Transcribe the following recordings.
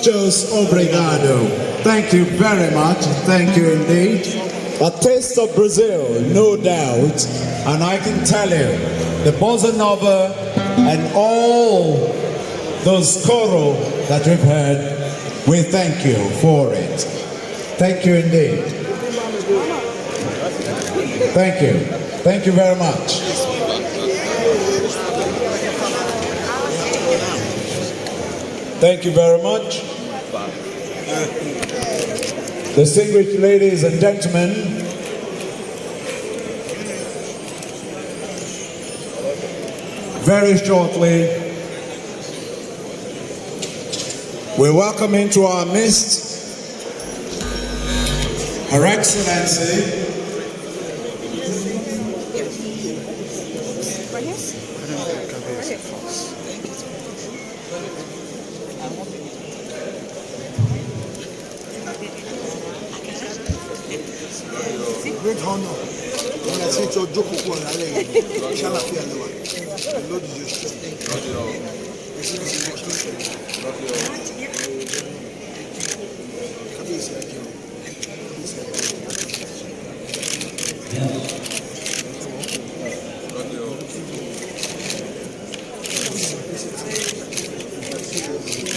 Muchos obrigado. Thank you very much. Thank you indeed. A taste of Brazil, no doubt. And I can tell you, the bossa nova and all those choral that we've heard, we thank you for it. Thank you indeed. Thank you. Thank you very much. Thank you very much. Distinguished ladies and gentlemen, very shortly, we welcome into our midst Her Excellency great honor. When I say to Joko Lord is your strength.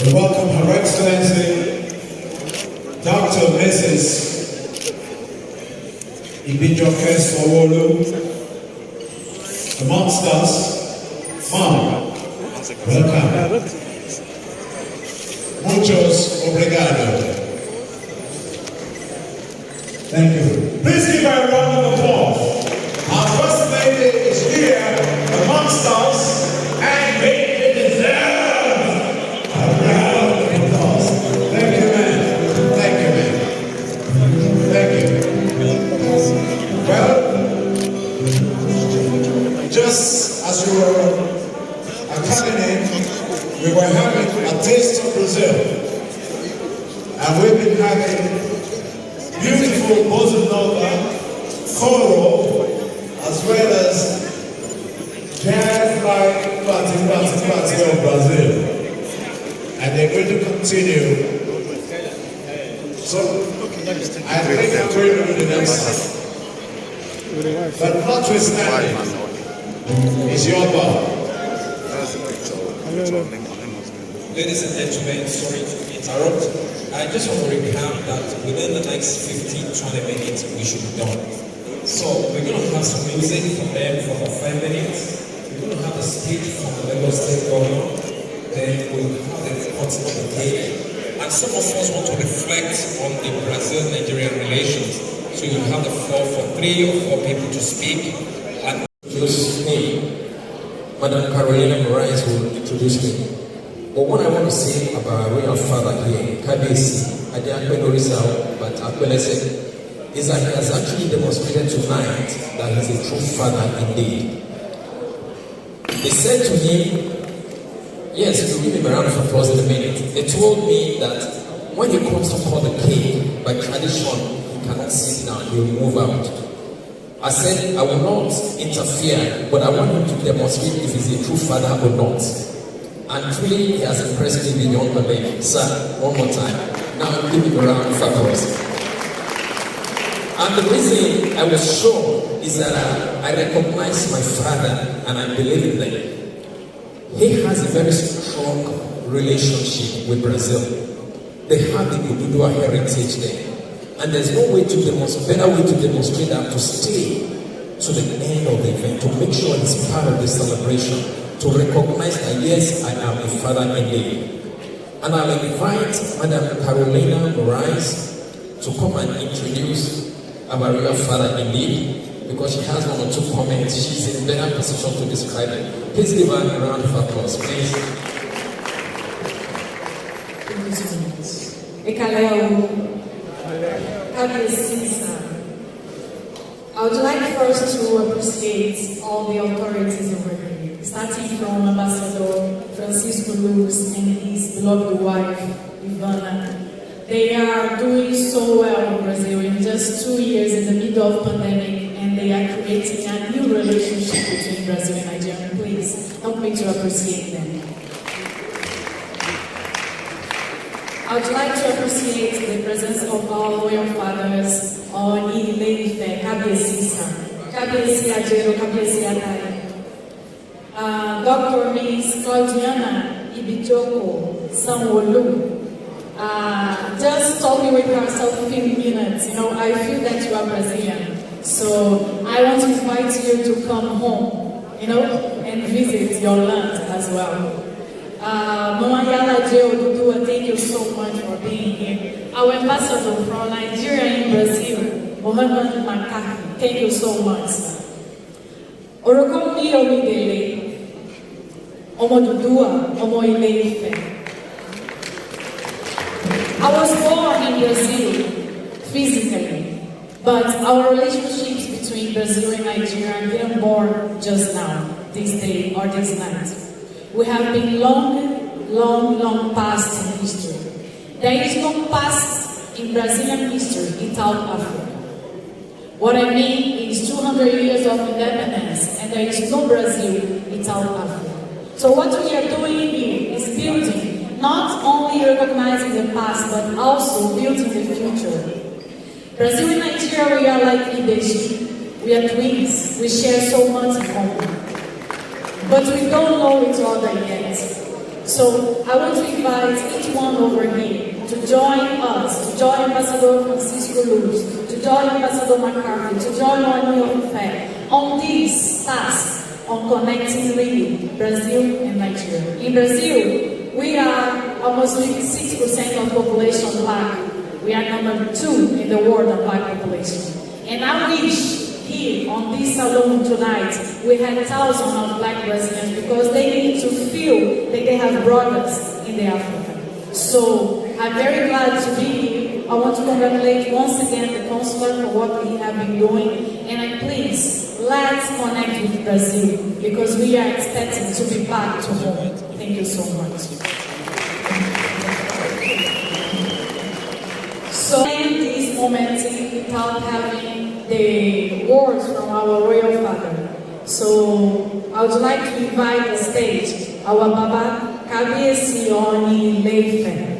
We welcome Her Excellency Dr. Mrs. Ibijoke Sanwo-olu amongst us. Mom, welcome. Muchos obrigado. Thank you. Please give her a round of applause. Our First Lady is here amongst us and they deserve a round of applause. Thank you, man. Thank you, man. Thank you. Well, just as you were coming in, we were having a taste of Brazil. And we've been having beautiful bossa nova, choral, as well as jazz-like party of Brazil. And they're going to continue. So, I think I'm going to do the next time. But notwithstanding, it's your ball. Ladies and gentlemen, sorry to interrupt. I just want to recap that within the next 15-20 minutes we should be done. So we're going to have some music from them for about 5 minutes. We're going to have a speech from the Lagos State Governor. Then we'll have the cutting of the cake. And some of us want to reflect on the Brazil-Nigerian relations. So you'll have the floor for 3 or 4 people to speak. And introduce me. Madam Carolina Moraes will introduce me. But what I want to say about our royal father here, Kabesi, but Akwelese, is that he has actually demonstrated tonight that he's a true father indeed. They said to him, yes, we'll give him a round of applause in a minute. They told me that when he comes to call the king, by tradition, he cannot sit down, he will move out. I said, I will not interfere, but I want him to demonstrate if he's a true father or not. And truly, he has impressed me beyond belief. Sir, one more time. Now, give him a round of applause. And the reason I was sure is that I recognize my father and I believe in them. He has a very strong relationship with Brazil. They have the Ududua heritage there. And there's no way to better way to demonstrate that to stay to the end of the event, to make sure it's part of the celebration, to recognize that yes, I am a father indeed. And I'll invite Madam Carolina Moraes to come and introduce our real father indeed, because she has 1 or 2 comments. She's in a better position to describe it. Please give her a round of applause, please. I would like first to appreciate all the authorities over here, starting from Ambassador Francisco Luz and his beloved wife, Ivana. They are doing so well in Brazil in just 2 years in the middle of pandemic, and they are creating a new relationship between Brazil and Nigeria. Please help me to appreciate them. I would would like to appreciate the presence of our royal fathers Ooni Ile-Ife, Kábíyèsí, Kábíyèsí Ajero, Kábíyèsí Atari. Dr. Ms. Claudiana Ibijoke Sanwo-olu. Just talking with herself a few minutes, I feel that you are Brazilian. So I want to invite you to come home, and visit your land as well. Mama Yala J. thank you so much for being here. Our ambassador from Nigeria in Brazil, Mohammed Makaki, thank you so much. Orokomi Omidele, Omo Dudua, Omo Ile-Ife. I was born in Brazil, physically, but our relationships between Brazil and Nigeria didn't born just now, this day or this night. We have been long past in history. There is no past in Brazilian history without Africa. What I mean is 200 years of independence, and there is no Brazil without Africa. So what we are doing here is building, not only recognizing the past, but also building the future. Brazil and Nigeria, we are like Ibijoke. We are twins. We share so much in common. But we don't know each other yet. So I want to invite each one over here to join us, to join Ambassador Francisco Luz, to join Ambassador McCarthy, to join Ooni on this task on connecting really Brazil and Nigeria. In Brazil, we are almost 6% of population black. We are number 2 in the world of black population. And I wish here on this salon tonight, we had thousands of black Brazilians because they need to feel that they have brothers in the Africa. So I'm very glad to be here. I want to congratulate once again the consulate for what we have been doing. And please, let's connect with Brazil because we are expecting to be back to home. Thank you so much. So in this moment, without having the words from our royal father. So I would like to invite the stage our Baba Kábíyèsí Ooni Ile-Ife.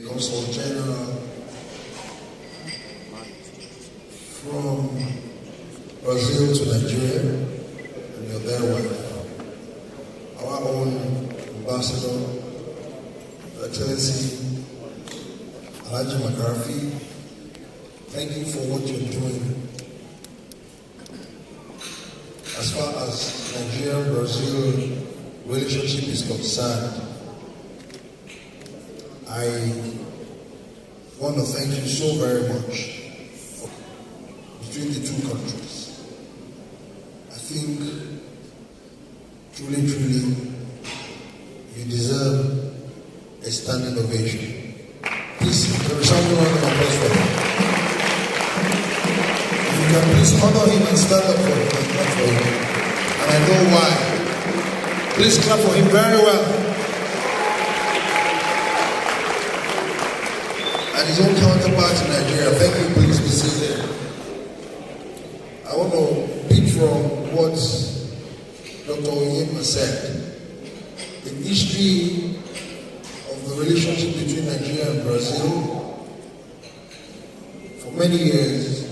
Consul General from Brazil to Nigeria, and you're there with our own ambassador, Excellency Alhaji McCarthy. Thank you for what you're doing. As far as Nigeria-Brazil relationship is concerned, I want to thank you so very much between the two countries. I think truly, you deserve a standing ovation. Please, there is something on the applause for him. If you can please honor him and stand up for him and clap for him. And I know why. Please clap for him very well. And his own counterpart in Nigeria. Thank you, please be seated. I want to pick from what Dr. Onyema said. The history of the relationship between Nigeria and Brazil, for many years,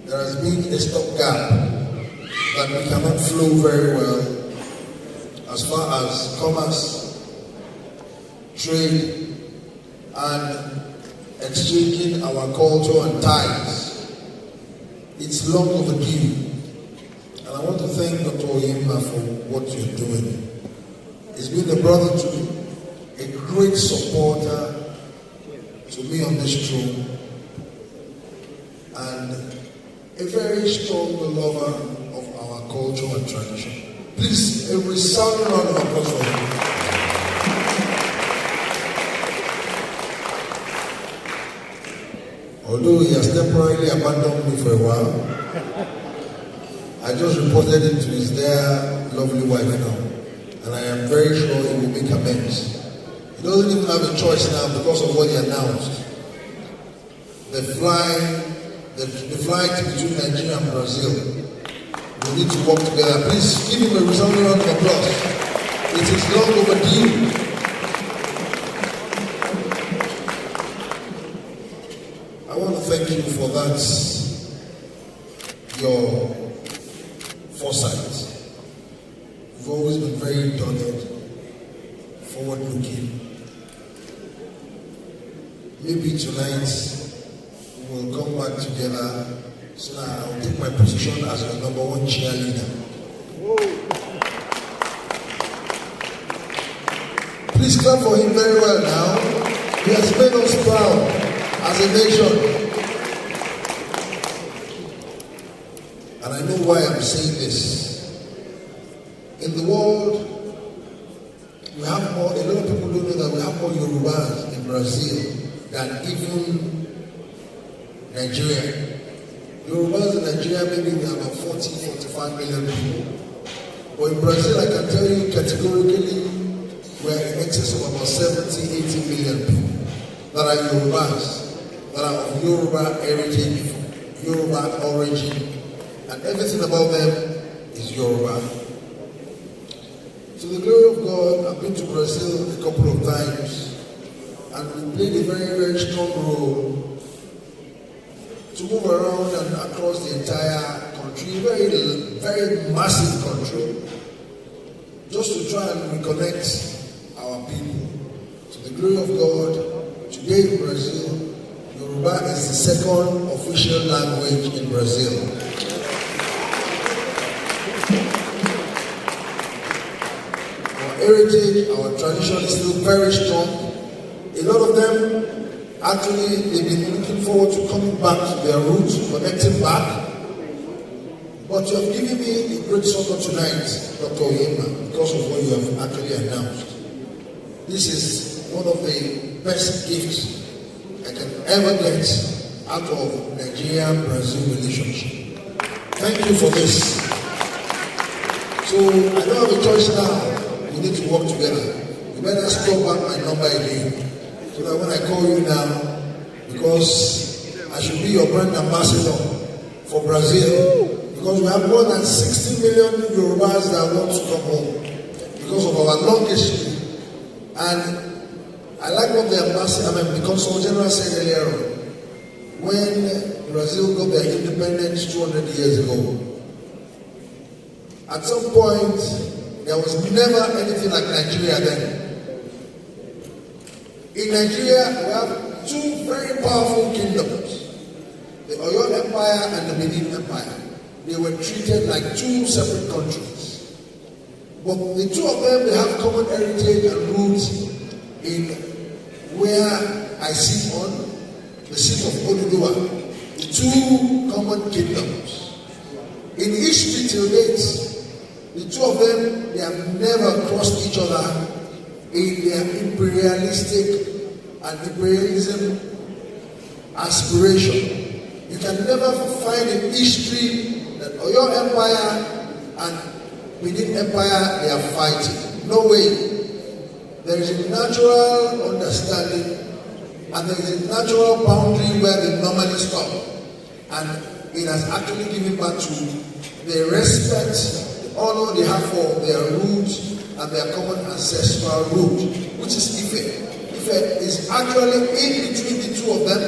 there has been a stopgap that we cannot flow very well as far as commerce, trade, and exchanging our culture and ties. It's long overdue. And I want want to thank Dr. Oyema for what you're doing. He's been a brother to me, a great supporter to me on this throne, and a very strong lover of our culture and tradition. Please, a resounding round of applause for him. Although he has temporarily abandoned me for a while, I just reported him to his dear, lovely wife now, and I am very sure he will make amends. He doesn't even have a choice now because of what he announced. The flight between Nigeria and Brazil. We need to work together. Please give him a resounding round of applause. It is long overdue. I want to thank you for that, your foresight. You've always been very dogged, forward-looking. Maybe tonight we will come back together so that I will take my position as your #1 cheerleader. Please clap for him very well now. He has made us proud as a nation. And I know why I'm saying this. In the world, we have more, a lot of people don't know that we have more Yorubas in Brazil than even Nigeria. Yorubas in Nigeria, maybe there are about 40-45 million people. But in Brazil, I can tell you categorically, we're in excess of about 70-80 million people that are Yorubas, that are of Yoruba heritage, Yoruba origin, and everything about them is Yoruba. To the glory of God, I've been to Brazil a couple of times, and we played a very, very strong role to move around and across the entire country, very, very massive country, just to try and reconnect our people. To the glory of God, today in Brazil, Yoruba is the second official language in Brazil. Our heritage, our tradition is still very strong. A lot of them, actually, they've been looking forward to coming back to their roots, connecting back. But you have given me a great supper tonight, Dr. Oyema, because of what you have actually announced. This is one of the best gifts I can ever get out of Nigeria-Brazil relationship. Thank you for this. So I don't have a choice now. We need to work together. You better stop back my number again, so that when I call you now, because I should be your brand ambassador for Brazil, because we have more than 60 million Yorubas that want to come home because of our long history. And I like what the Consul General said earlier on. When Brazil got their independence 200 years ago, at some point, there was never anything like Nigeria then. In Nigeria, we have two very powerful kingdoms, the Oyo Empire and the Benin Empire. They were treated like two separate countries. But the two of them, they have common heritage and roots in where I sit on, the seat of Oduduwa, the two common kingdoms. In history till date, the two of them, they have never crossed each other in their imperialistic and imperialism aspiration. You can never find in history that Oyo Empire and Benin Empire, they are fighting. No way. There is a natural understanding and there is a natural boundary where they normally stop. And it has actually given back to the respect, the honor they have for their roots and their common ancestral root, which is Ife. Ife is actually in between the two of them,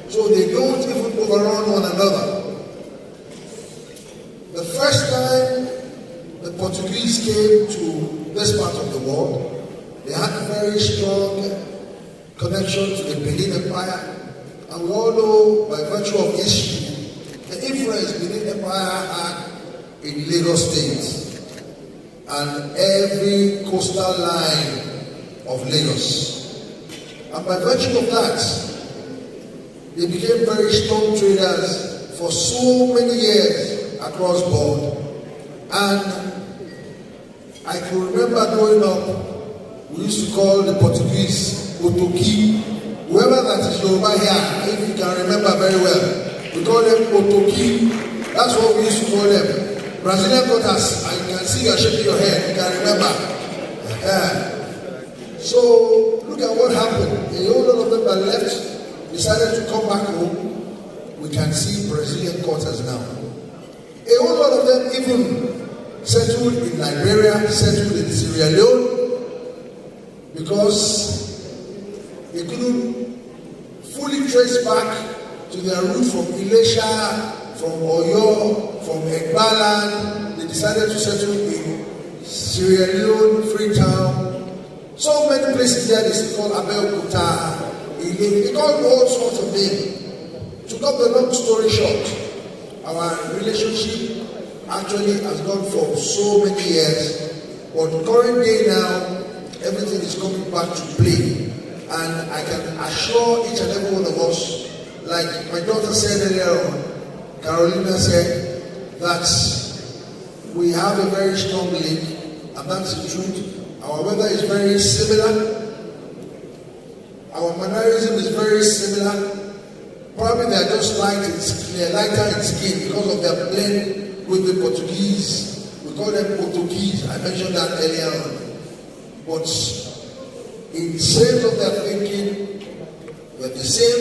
so they don't even overrun one another. The first time the Portuguese came to this part of the world, they had a very strong connection to the Benin Empire, and we all know by virtue of history the influence Benin Empire had in Lagos State and every coastal line of Lagos. And by virtue of that, they became very strong traders for so many years across board. And I can remember growing up, we used to call the Portuguese Otoki. Whoever that is Yoruba here, if you can remember very well, we call them Otoki. That's what we used to call them. Brazilian quarters, and you can see you are shaking your head, you can remember. So look at what happened. A whole lot of them that left decided to come back home. We can see Brazilian quarters now. A whole lot of them even settled in Liberia, settled in Sierra Leone, because they couldn't fully trace back to their roots from Ilesha, from Oyo, from Egbaland. They decided to settle in Sierra Leone, Freetown. So many places there, they call Abeokuta, they call all sorts of names. To cut the long story short, our relationship actually has gone for so many years, but current day now, everything is coming back to play. And I can assure each and every one of us, like my daughter said earlier on, Carolina said, that we have a very strong link, and that's the truth. Our weather is very similar. Our mannerism is very similar. Probably they are just lighter in skin because of their blend with the Portuguese. We call them Portuguese. I mentioned that earlier on. But in terms of their thinking, we're the same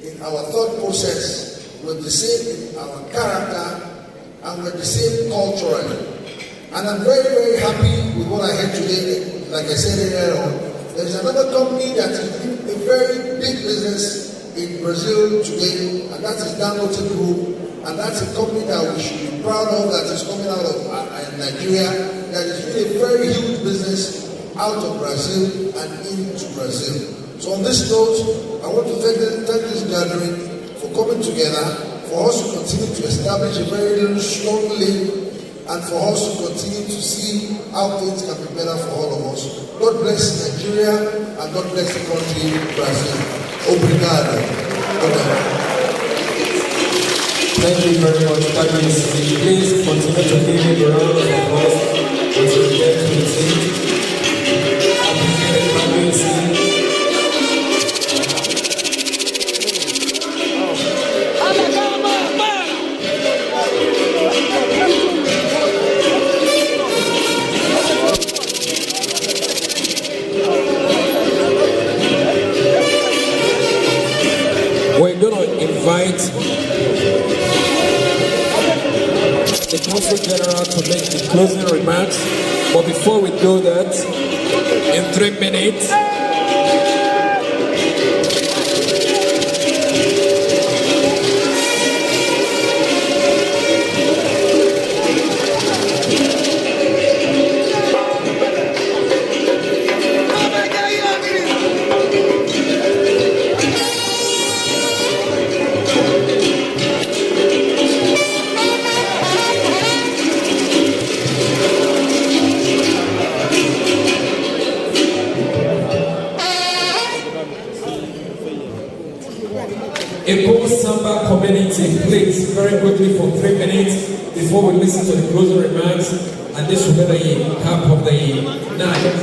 in our thought process, we're the same in our character, and we're the same culturally. And I'm very, very happy with what I heard today. Like I said earlier on, there's another company that is doing a very big business in Brazil today, and that is Dangote Group, and that's a company that we should be proud of, that is coming out of Nigeria, that is doing a very huge business out of Brazil and into Brazil. So on this note, I want to thank this gathering for coming together, for us to continue to establish a very strong link, and for us to continue to see how things can be better for all of us. God bless Nigeria, and God bless the country, Brazil. Obrigado. Thank you very much, Prime. Please continue to give a round of applause as we get to the seat. We're going to invite the Consul General to make the closing remarks. But before we do that, in 3 minutes, Samba community, please, very quickly for 3 minutes before we listen to the closing remarks, and this will be the half of the night.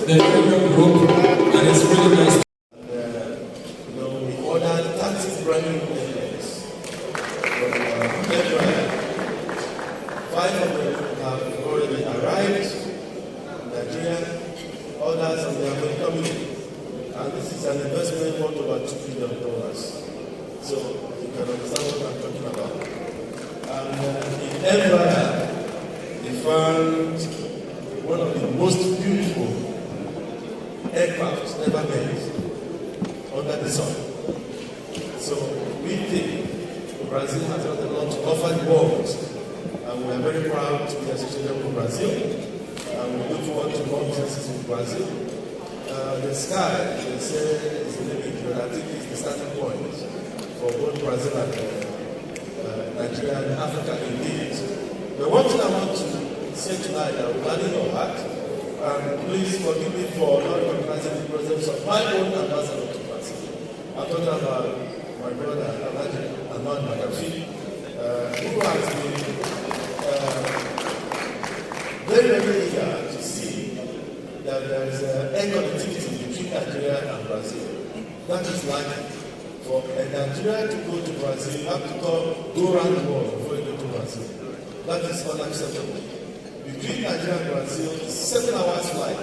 The New group, and it's really nice. We ordered 30 brand new planes from Nigeria. 5 of them have already arrived in Nigeria. Others of them are coming. And this is an investment worth over $2 billion. So you can understand what I'm talking about. And in Empire, they found one of the most beautiful aircrafts ever made under the sun. So we think Brazil has got a lot to offer the world. And we are very proud to be associated with Brazil. And we look forward to more businesses in Brazil. The sky, they say, is the limit, but I think it's the starting point for both Brazil and Nigeria and Africa indeed. But one thing I want to say tonight that will gladden your heart, please forgive me for not recognizing the presence of my own ambassador to Brazil. I'm talking about my brother, Ahmad Magafi, who has been very, very eager to see that there is air connectivity between Nigeria and Brazil. That is like for a Nigeria to go to Brazil, you have to go around the world before you go to Brazil. That is unacceptable. Between Nigeria and Brazil, 7 hours flight.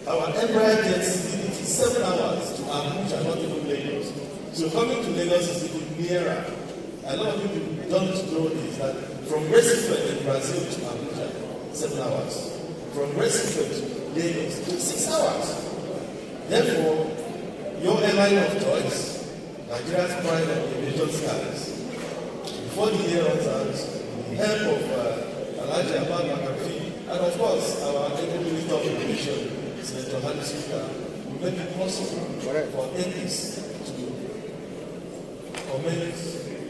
Our Embraer jets did it 7 hours to Abuja, not even Lagos. So coming to Lagos is even nearer. A lot of people don't know this, that from Recife in Brazil to Abuja, 7 hours. From Recife to Lagos, 6 hours. Therefore, your airline of choice, Nigeria's pride of aviation skies, before the year runs out, with the help of Alhaji Ahmad Magafi, and of course, our able minister of aviation, Senator Hadi Suka, will make it possible for APIS to commence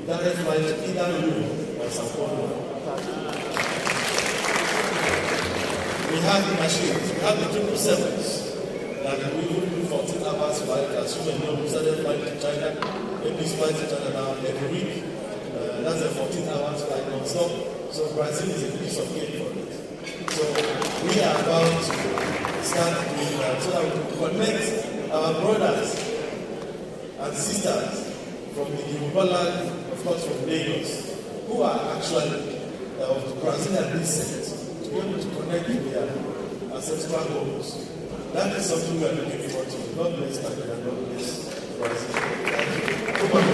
direct flight to either Rio or Sao Paulo. We have the machines, we have the 777s. That we will do 14 hours flight, as you know, we started flying to China, maybe flying to China now every week. That's a 14 hours flight non-stop. So Brazil is a piece of cake for it. So we are about to start doing that so that we can connect our brothers and sisters from the Yoruba land, of course from Lagos, who are actually of the Brazilian descent, to be able to connect with their ancestral homes. That is something we are looking forward to. God bless Nigeria, God bless Brazil. Thank you.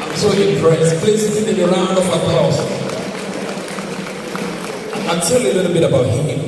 I'm so impressed. Please give him a round of applause. I'll tell you a little bit about him.